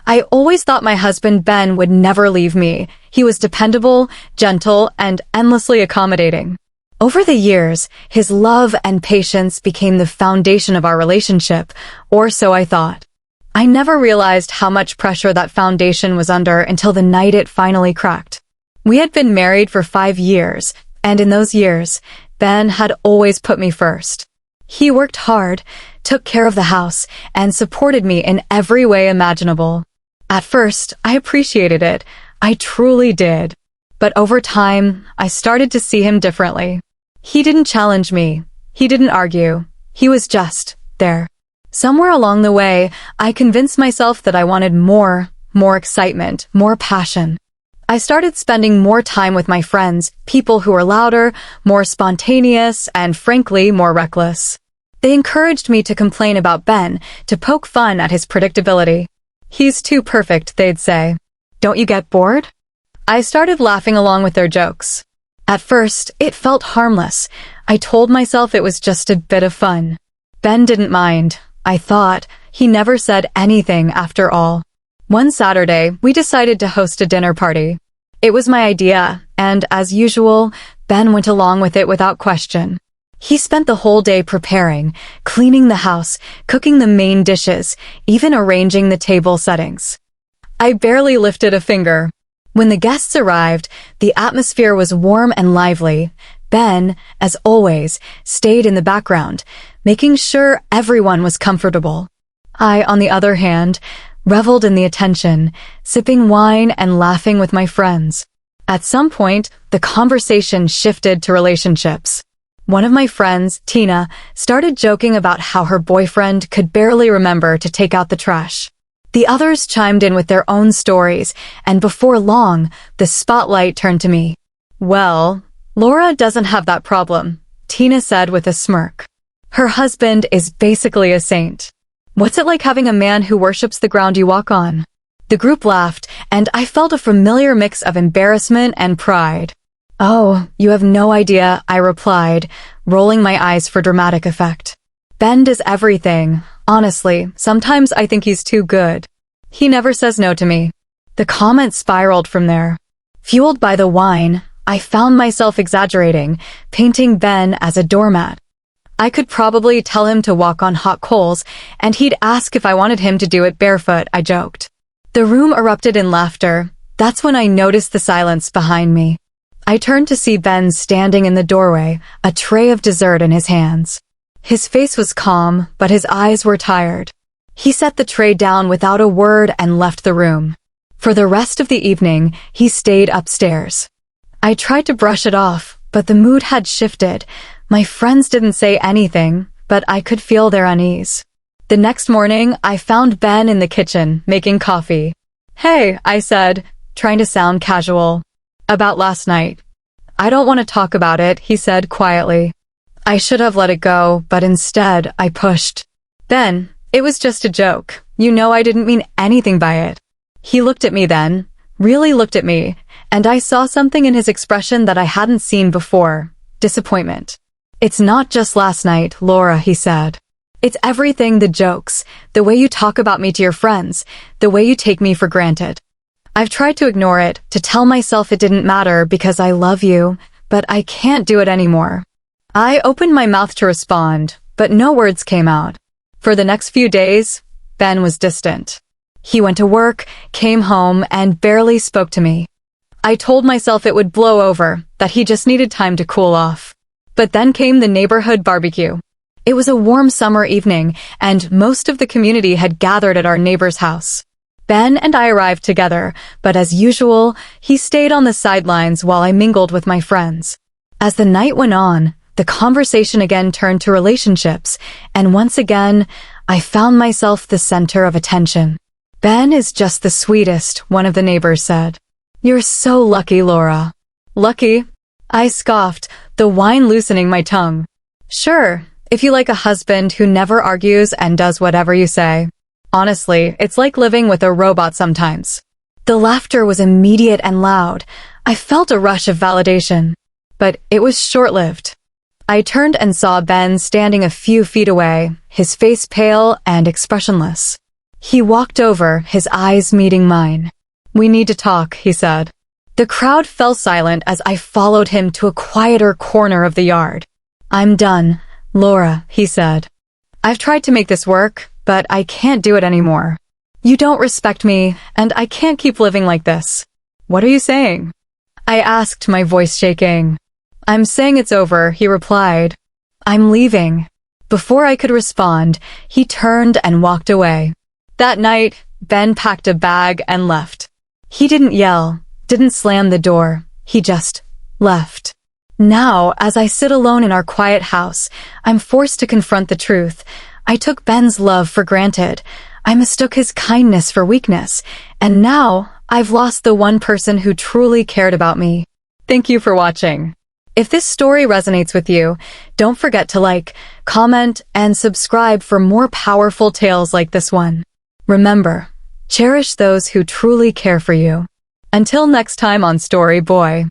I always thought my husband Ben would never leave me. He was dependable, gentle, and endlessly accommodating. Over the years, his love and patience became the foundation of our relationship, or so I thought. I never realized how much pressure that foundation was under until the night it finally cracked. We had been married for 5 years, and in those years, Ben had always put me first. He worked hard, took care of the house, and supported me in every way imaginable. At first, I appreciated it. I truly did. But over time, I started to see him differently. He didn't challenge me. He didn't argue. He was just there. Somewhere along the way, I convinced myself that I wanted more excitement, more passion. I started spending more time with my friends, people who were louder, more spontaneous, and frankly, more reckless. They encouraged me to complain about Ben, to poke fun at his predictability. "He's too perfect," they'd say. "Don't you get bored?" I started laughing along with their jokes. At first, it felt harmless. I told myself it was just a bit of fun. Ben didn't mind. I thought. He never said anything after all. One Saturday, we decided to host a dinner party. It was my idea, and as usual, Ben went along with it without question. He spent the whole day preparing, cleaning the house, cooking the main dishes, even arranging the table settings. I barely lifted a finger. When the guests arrived, the atmosphere was warm and lively. Ben, as always, stayed in the background, making sure everyone was comfortable. I, on the other hand, reveled in the attention, sipping wine and laughing with my friends. At some point, the conversation shifted to relationships. One of my friends, Tina, started joking about how her boyfriend could barely remember to take out the trash. The others chimed in with their own stories, and before long, the spotlight turned to me. "Well, Laura doesn't have that problem," Tina said with a smirk. "Her husband is basically a saint. What's it like having a man who worships the ground you walk on?" The group laughed, and I felt a familiar mix of embarrassment and pride. "Oh, you have no idea," I replied, rolling my eyes for dramatic effect. "Ben does everything. Honestly, sometimes I think he's too good. He never says no to me." The comments spiraled from there. Fueled by the wine, I found myself exaggerating, painting Ben as a doormat. I could probably tell him to walk on hot coals, and he'd ask if I wanted him to do it barefoot, I joked. The room erupted in laughter. That's when I noticed the silence behind me. I turned to see Ben standing in the doorway, a tray of dessert in his hands. His face was calm, but his eyes were tired. He set the tray down without a word and left the room. For the rest of the evening, he stayed upstairs. I tried to brush it off, but the mood had shifted. My friends didn't say anything, but I could feel their unease. The next morning, I found Ben in the kitchen, making coffee. "Hey," I said, trying to sound casual. "About last night." "I don't want to talk about it," he said quietly. I should have let it go, but instead, I pushed. "Ben, it was just a joke. You know I didn't mean anything by it." He looked at me then, really looked at me, and I saw something in his expression that I hadn't seen before. Disappointment. "It's not just last night, Laura," he said. "It's everything, the jokes, the way you talk about me to your friends, the way you take me for granted. I've tried to ignore it, to tell myself it didn't matter because I love you, but I can't do it anymore." I opened my mouth to respond, but no words came out. For the next few days, Ben was distant. He went to work, came home, and barely spoke to me. I told myself it would blow over, that he just needed time to cool off. But then came the neighborhood barbecue. It was a warm summer evening, and most of the community had gathered at our neighbor's house. Ben and I arrived together, but as usual, he stayed on the sidelines while I mingled with my friends. As the night went on, the conversation again turned to relationships, and once again, I found myself the center of attention. "Ben is just the sweetest," one of the neighbors said. "You're so lucky, Laura." "Lucky?" I scoffed, the wine loosening my tongue. "Sure, if you like a husband who never argues and does whatever you say. Honestly, it's like living with a robot sometimes." The laughter was immediate and loud. I felt a rush of validation. But it was short-lived. I turned and saw Ben standing a few feet away, his face pale and expressionless. He walked over, his eyes meeting mine. "We need to talk," he said. The crowd fell silent as I followed him to a quieter corner of the yard. "I'm done, Laura," he said. "I've tried to make this work, but I can't do it anymore. You don't respect me, and I can't keep living like this." "What are you saying?" I asked, my voice shaking. "I'm saying it's over," he replied. "I'm leaving." Before I could respond, he turned and walked away. That night, Ben packed a bag and left. He didn't yell, didn't slam the door, he just left. Now, as I sit alone in our quiet house, I'm forced to confront the truth. I took Ben's love for granted. I mistook his kindness for weakness, and now I've lost the one person who truly cared about me. Thank you for watching. If this story resonates with you, don't forget to like, comment, and subscribe for more powerful tales like this one. Remember, cherish those who truly care for you. Until next time on Story Boy.